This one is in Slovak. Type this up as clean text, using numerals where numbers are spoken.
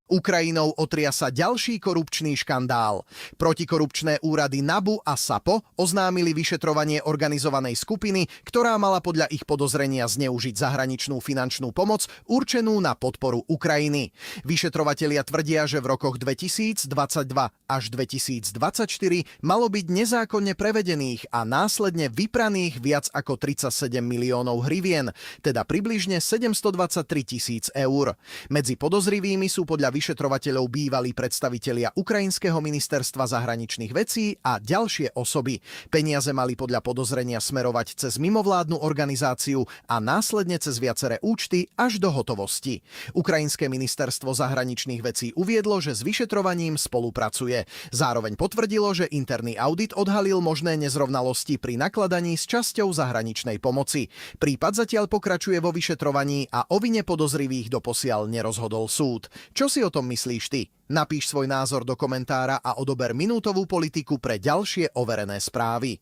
Ukrajinou otriasa ďalší korupčný škandál. Protikorupčné úrady NABU a SAPO oznámili vyšetrovanie organizovanej skupiny, ktorá mala podľa ich podozrenia zneužiť zahraničnú finančnú pomoc určenú na podporu Ukrajiny. Vyšetrovatelia tvrdia, že v rokoch 2022 až 2024 malo byť nezákonne prevedených a následne vypraných viac ako 37 miliónov hrivien, teda približne 723 000 eur. Medzi podozrivými sú podľa vyšetrovateľov bývalí predstavitelia Ukrajinského ministerstva zahraničných vecí a ďalšie osoby. Peniaze mali podľa podozrenia smerovať cez mimovládnu organizáciu a následne cez viaceré účty až do hotovosti. Ukrajinské ministerstvo zahraničných vecí uviedlo, že s vyšetrovaním spolupracuje. Zároveň potvrdilo, že interný audit odhalil možné nezrovnalosti pri nakladaní s časťou zahraničnej pomoci. Prípad zatiaľ pokračuje vo vyšetrovaní a o vine podozrivých doposiaľ nerozhodol súd. Čo si o tom myslíš ty? Napíš svoj názor do komentára a odober minútovú politiku pre ďalšie overené správy.